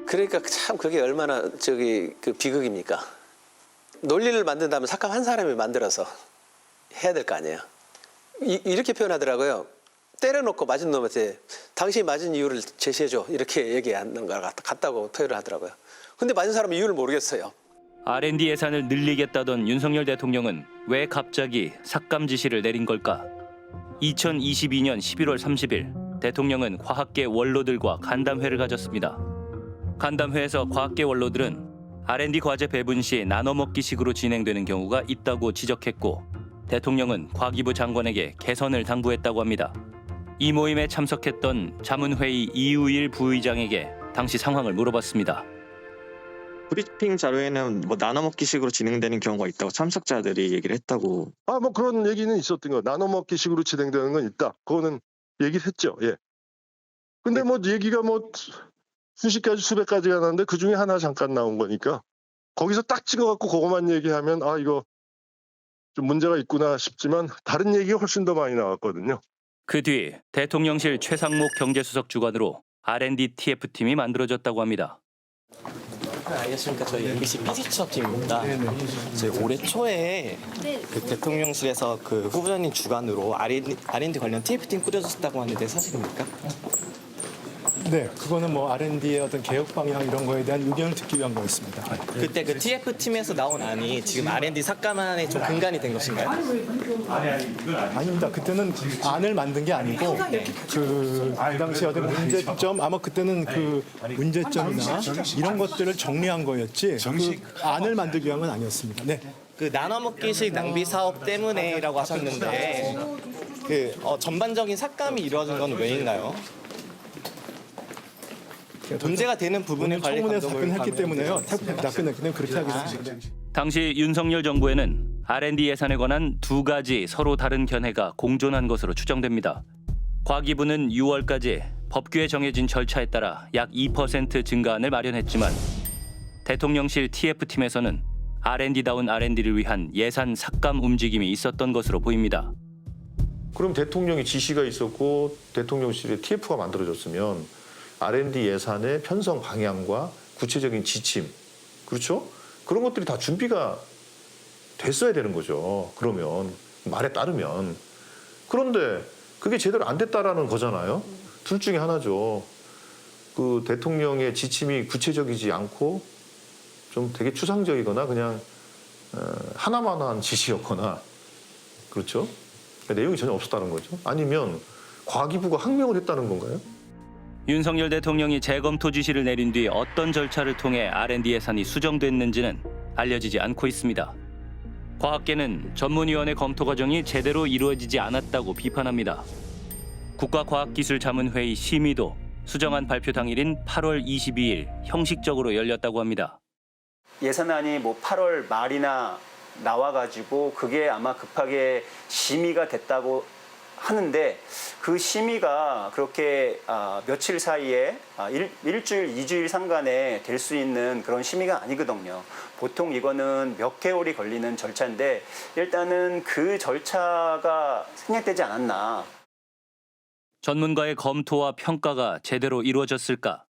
그러니까 참 그게 얼마나 그 비극입니까? 논리를 만든다면 삭감 한 사람이 만들어서 해야 될 거 아니에요. 이렇게 표현하더라고요. 때려놓고 맞은 놈한테 당신이 맞은 이유를 제시해줘 이렇게 얘기하는 것 같다고 표현을 하더라고요. 근데 맞은 사람은 이유를 모르겠어요. R&D 예산을 늘리겠다던 윤석열 대통령은 왜 갑자기 삭감 지시를 내린 걸까? 2022년 11월 30일 대통령은 과학계 원로들과 간담회를 가졌습니다. 간담회에서 과학계 원로들은 R&D 과제 배분 시 나눠먹기식으로 진행되는 경우가 있다고 지적했고 대통령은 과기부 장관에게 개선을 당부했다고 합니다. 이 모임에 참석했던 자문회의 이우일 부의장에게 당시 상황을 물어봤습니다. 브리핑 자료에는 뭐 나눠먹기식으로 진행되는 경우가 있다고 참석자들이 얘기를 했다고. 뭐 그런 얘기는 있었던 거. 나눠먹기식으로 진행되는 건 있다. 그거는 얘기를 했죠. 예. 근데 뭐 얘기가 뭐 수십 가지 수백 가지가 나는데 그 중에 하나 잠깐 나온 거니까 거기서 딱 찍어갖고 그것만 얘기하면 이거 좀 문제가 있구나 싶지만 다른 얘기가 훨씬 더 많이 나왔거든요. 그 뒤 대통령실 최상목 경제수석 주관으로 R&D TF팀이 만들어졌다고 합니다. 안녕하십니까. 저희 MBC PD수석팀입니다. 저희 올해 초에 그 대통령실에서 그 후보자님 주관으로 R&D 관련 TF팀 꾸려졌다고 하는데 사실입니까? 네, 그거는 뭐 R&D의 어떤 개혁 방향 이런 거에 대한 의견을 듣기 위한 거였습니다. 그때 그 TF팀에서 나온 안이 지금 R&D 삭감안에 좀 근간이 된 것인가요? 아닙니다. 그때는 안을 만든 게 아니고 그 당시 어떤 문제점 아마 그때는 그 문제점이나 이런 것들을 정리한 거였지 그 안을 만들기 위한 건 아니었습니다. 네. 그 나눠먹기식 낭비 사업 때문에라고 하셨는데 그 전반적인 삭감이 이루어진 건 왜인가요? 문제가 되는 부분에 관련 청문회에서 답변했기 때문에요. 답변했기 그렇게 하겠습니다. 당시 윤석열 정부에는 R&D 예산에 관한 두 가지 서로 다른 견해가 공존한 것으로 추정됩니다. 과기부는 6월까지 법규에 정해진 절차에 따라 약 2% 증가안을 마련했지만 대통령실 TF팀에서는 R&D다운 R&D를 위한 예산 삭감 움직임이 있었던 것으로 보입니다. 그럼 대통령이 지시가 있었고 대통령실에 TF가 만들어졌으면 R&D 예산의 편성 방향과 구체적인 지침, 그렇죠? 그런 것들이 다 준비가 됐어야 되는 거죠. 그러면 말에 따르면. 그런데 그게 제대로 안 됐다라는 거잖아요. 둘 중에 하나죠. 그 대통령의 지침이 구체적이지 않고 좀 되게 추상적이거나 그냥 하나만 한 지시였거나 그렇죠? 내용이 전혀 없었다는 거죠. 아니면 과기부가 항명을 했다는 건가요? 윤석열 대통령이 재검토 지시를 내린 뒤 어떤 절차를 통해 R&D 예산이 수정됐는지는 알려지지 않고 있습니다. 과학계는 전문위원회 검토 과정이 제대로 이루어지지 않았다고 비판합니다. 국가과학기술자문회의 심의도 수정안 발표 당일인 8월 22일 형식적으로 열렸다고 합니다. 예산안이 뭐 8월 말이나 나와가지고 그게 아마 급하게 심의가 됐다고 하는데 그 심의가 그렇게 며칠 사이에 일주일, 2주일 상간에 될 수 있는 그런 심의가 아니거든요. 보통 이거는 몇 개월이 걸리는 절차인데 일단은 그 절차가 생략되지 않았나. 전문가의 검토와 평가가 제대로 이루어졌을까?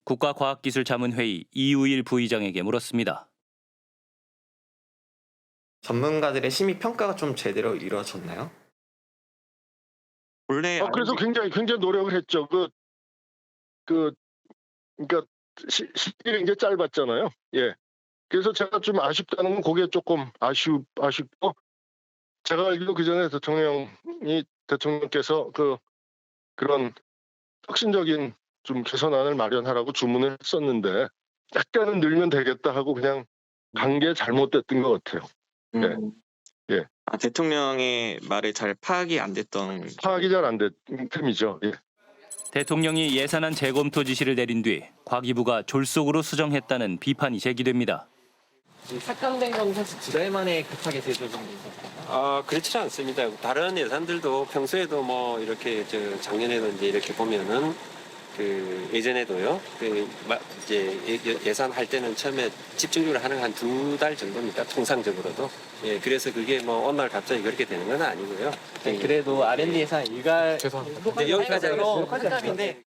국가과학기술자문회의 이우일 부의장에게 물었습니다. 전문가들의 심의 평가가 좀 제대로 이루어졌나요? 원래 그래서 굉장히 노력을 했죠. 그러니까 시기가 이제 짧았잖아요. 예. 그래서 제가 좀 아쉽다는 건 그게 조금 아쉽고 제가 알기로 그 전에 대통령께서 그런 혁신적인 좀 개선안을 마련하라고 주문을 했었는데 약간은 늘면 되겠다 하고 그냥 간 게 잘못됐던 것 같아요. 예. 대통령의 말을 잘 파악이 안 됐던. 파악이 잘 안 된 셈이죠. 예. 대통령이 예산안 재검토 지시를 내린 뒤 과기부가 졸속으로 수정했다는 비판이 제기됩니다. 삭감된 건 사실 2달 만에 급하게 제조된 그렇지 않습니다. 다른 예산들도 평소에도 뭐 이렇게 작년에도 이제 이렇게 보면은 그 예전에도요. 이제 예산할 때는 처음에 집중적으로 하는 한 2달 정도입니다. 통상적으로도. 예, 그래서 그게 뭐 어느 날 갑자기 그렇게 되는 건 아니고요. 그래도 R&D 예산 일괄 여기까지 삭감인데.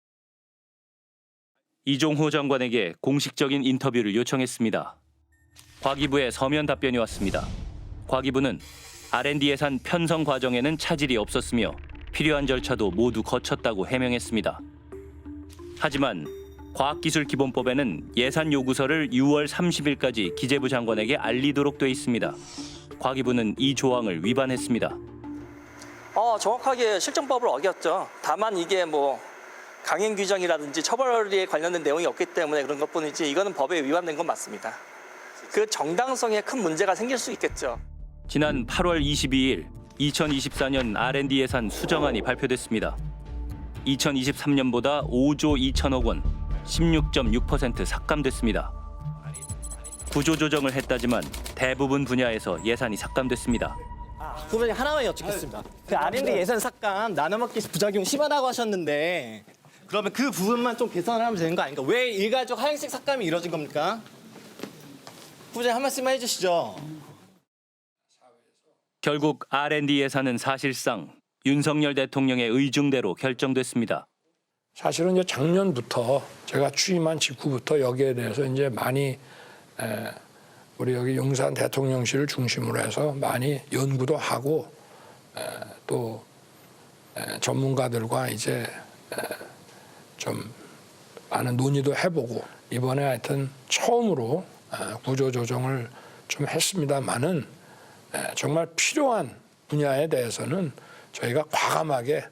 이종호 장관에게 공식적인 인터뷰를 요청했습니다. 과기부의 서면 답변이 왔습니다. 과기부는 R&D 예산 편성 과정에는 차질이 없었으며 필요한 절차도 모두 거쳤다고 해명했습니다. 하지만 과학기술기본법에는 예산 요구서를 6월 30일까지 기재부 장관에게 알리도록 돼 있습니다. 과기부는 이 조항을 위반했습니다. 정확하게 실정법을 어겼죠. 다만 이게 뭐 강행 규정이라든지 처벌에 관련된 내용이 없기 때문에 그런 것뿐이지 이거는 법에 위반된 건 맞습니다. 그 정당성에 큰 문제가 생길 수 있겠죠. 지난 8월 22일 2024년 R&D 예산 수정안이 발표됐습니다. 2023년보다 5조 2천억 원, 16.6% 삭감됐습니다. 구조조정을 했다지만 대부분 분야에서 예산이 삭감됐습니다. 후보님 하나만 여쭙겠습니다. 그 R&D 예산 삭감 나눠먹기 부작용 심하다고 하셨는데 그러면 그 부분만 좀 개선을 하면 되는 거 아닌가? 왜 일괄적 하향식 삭감이 이루어진 겁니까? 후보님 한 말씀만 해주시죠. 결국 R&D 예산은 사실상 윤석열 대통령의 의중대로 결정됐습니다. 사실은 이제 작년부터 제가 취임한 직후부터 여기에 대해서 이제 많이 우리 여기 용산 대통령실을 중심으로 해서 많이 연구도 하고 또 전문가들과 이제 좀 많은 논의도 해보고 이번에 하여튼 처음으로 구조조정을 좀 했습니다만은 정말 필요한 분야에 대해서는 저희가 과감하게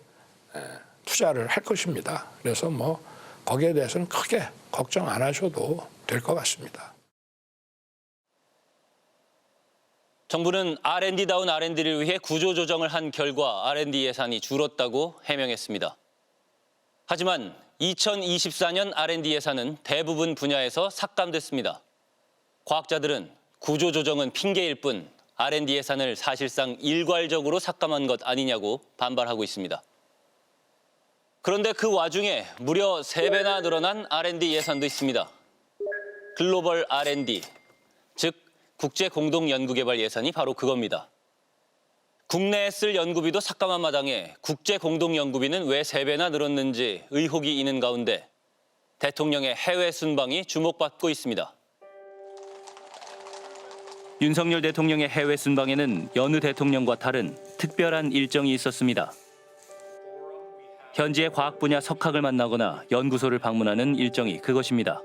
투자를 할 것입니다. 그래서 뭐 거기에 대해서는 크게 걱정 안 하셔도 될 것 같습니다. 정부는 R&D다운 R&D를 위해 구조조정을 한 결과 R&D 예산이 줄었다고 해명했습니다. 하지만 2024년 R&D 예산은 대부분 분야에서 삭감됐습니다. 과학자들은 구조조정은 핑계일 뿐 R&D 예산을 사실상 일괄적으로 삭감한 것 아니냐고 반발하고 있습니다. 그런데 그 와중에 무려 3배나 늘어난 R&D 예산도 있습니다. 글로벌 R&D, 즉 국제공동연구개발 예산이 바로 그겁니다. 국내에 쓸 연구비도 삭감한 마당에 국제공동연구비는 왜 3배나 늘었는지 의혹이 있는 가운데 대통령의 해외 순방이 주목받고 있습니다. 윤석열 대통령의 해외 순방에는 여느 대통령과 다른 특별한 일정이 있었습니다. 현지의 과학 분야 석학을 만나거나 연구소를 방문하는 일정이 그것입니다.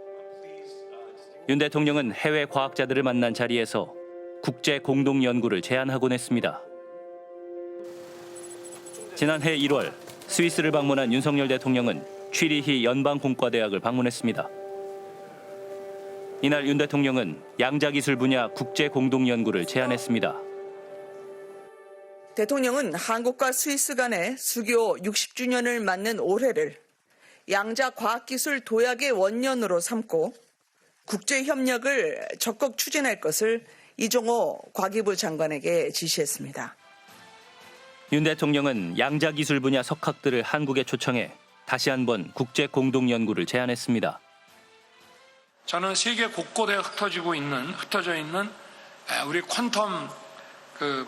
윤 대통령은 해외 과학자들을 만난 자리에서 국제 공동 연구를 제안하곤 했습니다. 지난해 1월 스위스를 방문한 윤석열 대통령은 취리히 연방공과대학을 방문했습니다. 이날 윤 대통령은 양자기술 분야 국제 공동 연구를 제안했습니다. 대통령은 한국과 스위스 간의 수교 60주년을 맞는 올해를 양자과학기술 도약의 원년으로 삼고 국제협력을 적극 추진할 것을 이종호 과기부 장관에게 지시했습니다. 윤 대통령은 양자기술 분야 석학들을 한국에 초청해 다시 한번 국제 공동 연구를 제안했습니다. 저는 세계 곳곳에 흩어져 있는 우리 퀀텀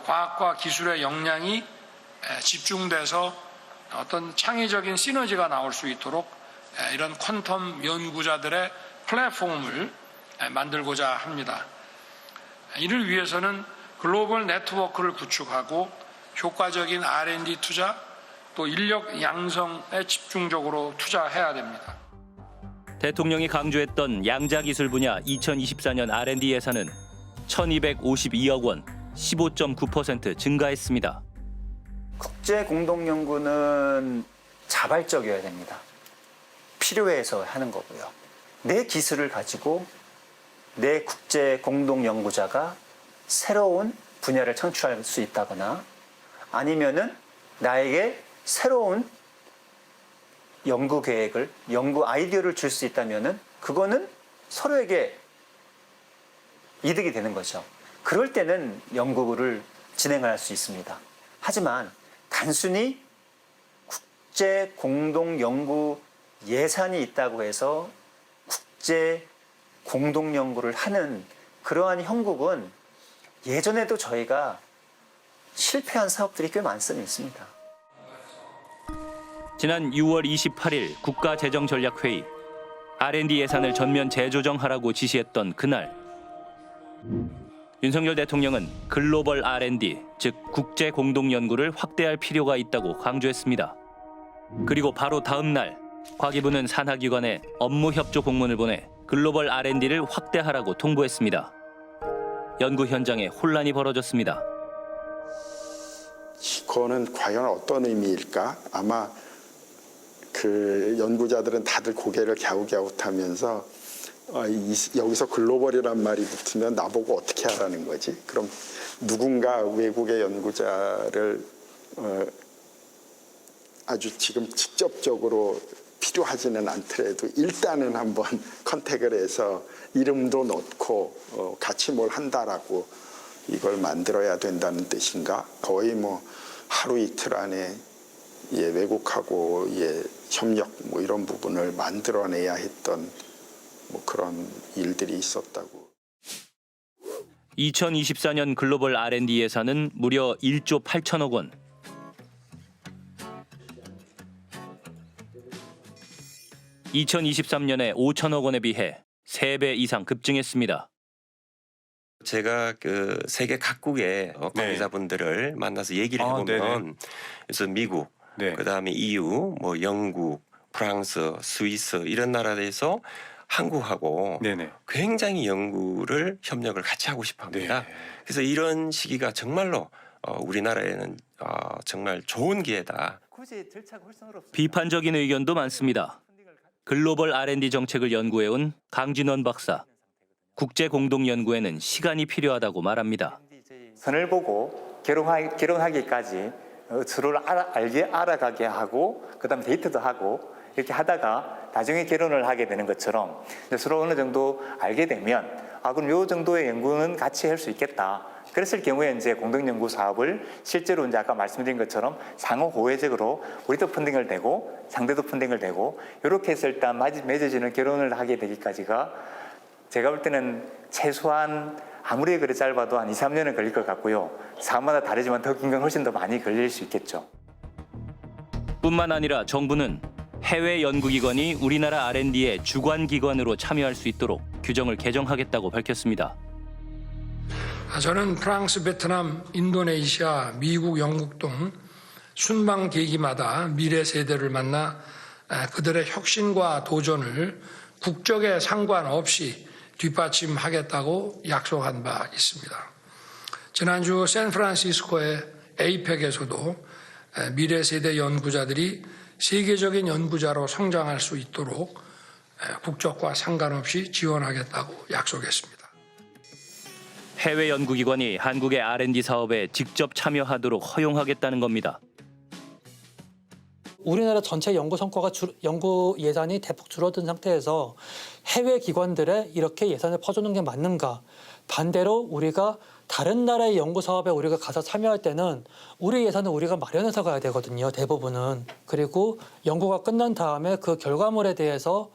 과학과 기술의 역량이 집중돼서 어떤 창의적인 시너지가 나올 수 있도록 이런 퀀텀 연구자들의 플랫폼을 만들고자 합니다. 이를 위해서는 글로벌 네트워크를 구축하고 효과적인 R&D 투자 또 인력 양성에 집중적으로 투자해야 됩니다. 대통령이 강조했던 양자기술 분야 2024년 R&D 예산은 1,252억 원, 15.9% 증가했습니다. 국제 공동 연구는 자발적이어야 됩니다. 필요해서 하는 거고요. 내 기술을 가지고 내 국제 공동 연구자가 새로운 분야를 창출할 수 있다거나 아니면은 나에게 새로운 연구 계획을, 연구 아이디어를 줄 수 있다면은 그거는 서로에게 이득이 되는 거죠. 그럴 때는 연구를 진행할 수 있습니다. 하지만 단순히 국제 공동 연구 예산이 있다고 해서 국제 공동 연구를 하는 그러한 형국은 예전에도 저희가 실패한 사업들이 꽤 많습니다. 지난 6월 28일 국가재정전략회의 R&D 예산을 전면 재조정하라고 지시했던 그날 윤석열 대통령은 글로벌 R&D, 즉 국제 공동 연구를 확대할 필요가 있다고 강조했습니다. 그리고 바로 다음 날 과기부는 산하기관에 업무 협조 공문을 보내 글로벌 R&D를 확대하라고 통보했습니다. 연구 현장에 혼란이 벌어졌습니다. 이거는 과연 어떤 의미일까? 아마 그 연구자들은 다들 고개를 갸웃갸웃하면서 여기서 글로벌이란 말이 붙으면 나보고 어떻게 하라는 거지? 그럼 누군가 외국의 연구자를 아주 지금 직접적으로 필요하지는 않더라도 일단은 한번 컨택을 해서 이름도 넣고 같이 뭘 한다라고 이걸 만들어야 된다는 뜻인가? 거의 뭐 하루 이틀 안에 외국하고 협력 뭐 이런 부분을 만들어내야 했던 뭐 그런 일들이 있었다고. 2024년 글로벌 R&D 예산은 무려 1조 8천억 원. (2023년에) 5천억 원에 비해 3배 이상 급증했습니다. 제가 그 세계 각국의 관계자분들을 만나서 얘기를 해보면 그래서 미국, 그다음에 EU, 뭐 영국, 프랑스, 스위스 이런 나라에서 한국하고 굉장히 연구를 협력을 같이 하고 싶어합니다. 그래서 이런 시기가 정말로 우리나라에는 정말 좋은 기회다. 비판적인 의견도 많습니다. 글로벌 R&D 정책을 연구해온 강진원 박사. 국제 공동 연구에는 시간이 필요하다고 말합니다. 선을 보고 결혼하기까지 서로를 알아가게 하고 그다음 데이트도 하고 이렇게 하다가 나중에 결혼을 하게 되는 것처럼 서로 어느 정도 알게 되면 그럼 요 정도의 연구는 같이 할 수 있겠다. 그랬을 경우에 이제 공동연구 사업을 실제로 이제 아까 말씀드린 것처럼 상호 호혜적으로 우리도 펀딩을 대고 상대도 펀딩을 대고 이렇게 해서 일단 맺어지는 결혼을 하게 되기까지가 제가 볼 때는 최소한 아무리 그리 짧아도 한 2, 3년은 걸릴 것 같고요. 사업마다 다르지만 더 긴 건 훨씬 더 많이 걸릴 수 있겠죠. 뿐만 아니라 정부는 해외 연구기관이 우리나라 R&D의 주관기관으로 참여할 수 있도록 규정을 개정하겠다고 밝혔습니다. 저는 프랑스, 베트남, 인도네시아, 미국, 영국 등 순방 계기마다 미래 세대를 만나 그들의 혁신과 도전을 국적에 상관없이 뒷받침하겠다고 약속한 바 있습니다. 지난주 샌프란시스코의 에이펙에서도 미래 세대 연구자들이 세계적인 연구자로 성장할 수 있도록 국적과 상관없이 지원하겠다고 약속했습니다. 해외 연구기관이 한국의 R&D 사업에 직접 참여하도록 허용하겠다는 겁니다. 우리나라 전체 연구 성과가 연구 예산이 대폭 줄어든 상태에서 해외 기관들에 이렇게 예산을 퍼주는 게 맞는가? 반대로 우리가 다른 나라의 연구 사업에 우리가 가서 참여할 때는 우리 예산을 우리가 마련해서 가야 되거든요. 대부분은. 그리고 연구가 끝난 다음에 그 결과물에 대해서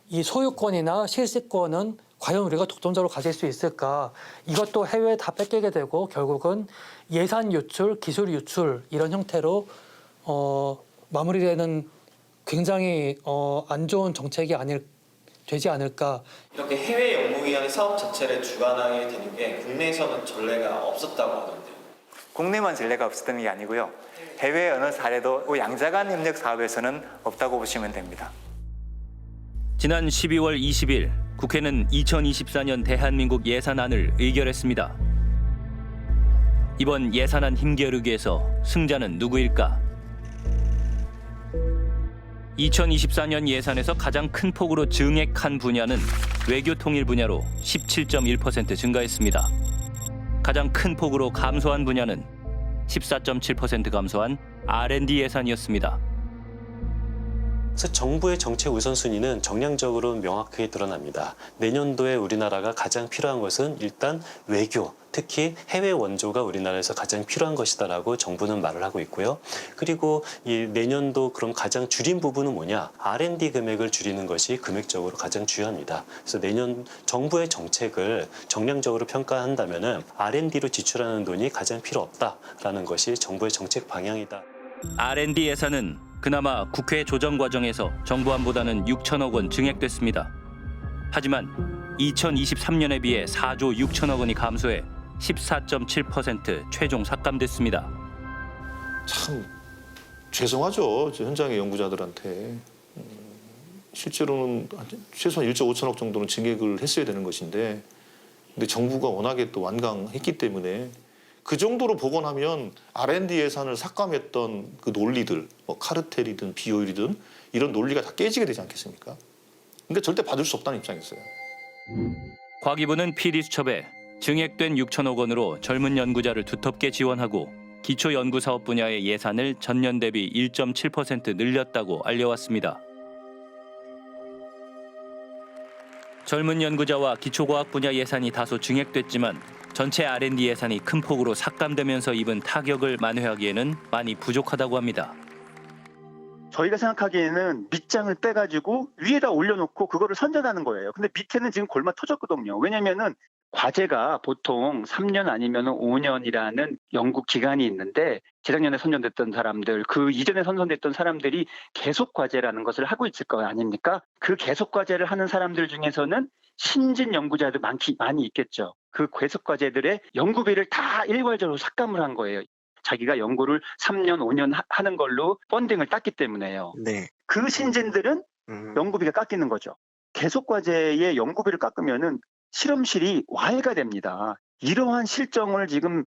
이 소유권이나 실시권은 과연 우리가 독점적으로 가질 수 있을까? 이것도 해외에 다 뺏기게 되고 결국은 예산 유출, 기술 유출 이런 형태로 마무리되는 굉장히 안 좋은 정책이 되지 않을까. 이렇게 해외 연구기관의 사업 자체를 주관하게 되는 게 국내에서는 전례가 없었다고 하던데요. 국내만 전례가 없었던 게 아니고요. 해외 어느 사례도 양자간 협력 사업에서는 없다고 보시면 됩니다. 지난 12월 20일 국회는 2024년 대한민국 예산안을 의결했습니다. 이번 예산안 힘겨루기에서 승자는 누구일까? 2024년 예산에서 가장 큰 폭으로 증액한 분야는 외교 통일 분야로 17.1% 증가했습니다. 가장 큰 폭으로 감소한 분야는 14.7% 감소한 R&D 예산이었습니다. 그래서 정부의 정책 우선순위는 정량적으로 명확하게 드러납니다. 내년도에 우리나라가 가장 필요한 것은 일단 외교, 특히 해외 원조가 우리나라에서 가장 필요한 것이다라고 정부는 말을 하고 있고요. 그리고 이 내년도 그럼 가장 줄인 부분은 뭐냐? R&D 금액을 줄이는 것이 금액적으로 가장 중요합니다. 그래서 내년 정부의 정책을 정량적으로 평가한다면은 R&D로 지출하는 돈이 가장 필요 없다라는 것이 정부의 정책 방향이다. R&D 예산은 그나마 국회 조정 과정에서 정부안보다는 6천억 원 증액됐습니다. 하지만 2023년에 비해 4조 6천억 원이 감소해 14.7% 최종 삭감됐습니다. 참 죄송하죠. 현장의 연구자들한테. 실제로는 최소한 1조 5천억 정도는 증액을 했어야 되는 것인데 근데 정부가 워낙에 또 완강했기 때문에 그 정도로 복원하면 R&D 예산을 삭감했던 그 논리들, 뭐 카르텔이든 비효율이든 이런 논리가 다 깨지게 되지 않겠습니까? 근데 절대 받을 수 없다는 입장이었어요. 과기부는 PD수첩에 증액된 6천억 원으로 젊은 연구자를 두텁게 지원하고 기초연구사업 분야의 예산을 전년 대비 1.7% 늘렸다고 알려왔습니다. 젊은 연구자와 기초과학 분야 예산이 다소 증액됐지만 전체 R&D 예산이 큰 폭으로 삭감되면서 입은 타격을 만회하기에는 많이 부족하다고 합니다. 저희가 생각하기에는 밑장을 빼가지고 위에다 올려놓고 그거를 선전하는 거예요. 근데 밑에는 지금 골마 터졌거든요. 왜냐면은 과제가 보통 3년 아니면 5년이라는 연구 기간이 있는데 재작년에 선정됐던 사람들, 그 이전에 선정됐던 사람들이 계속 과제라는 것을 하고 있을 거 아닙니까? 그 계속 과제를 하는 사람들 중에서는 신진 연구자도 많이 있겠죠. 그 계속 과제들의 연구비를 다 일괄적으로 삭감을 한 거예요. 자기가 연구를 3년, 5년 하는 걸로 펀딩을 땄기 때문에요. 네. 그 신진들은 연구비가 깎이는 거죠. 계속 과제의 연구비를 깎으면은 실험실이 와해가 됩니다. 이러한 실정을 지금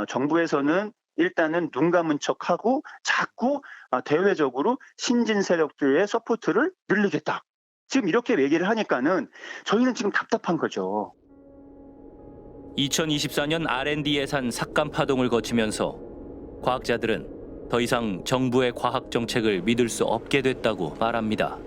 정부에서는 일단은 눈 감은 척하고 자꾸 대외적으로 신진 세력들의 서포트를 늘리겠다. 지금 이렇게 얘기를 하니까는 저희는 지금 답답한 거죠. 2024년 R&D 예산 삭감 파동을 거치면서 과학자들은 더 이상 정부의 과학 정책을 믿을 수 없게 됐다고 말합니다.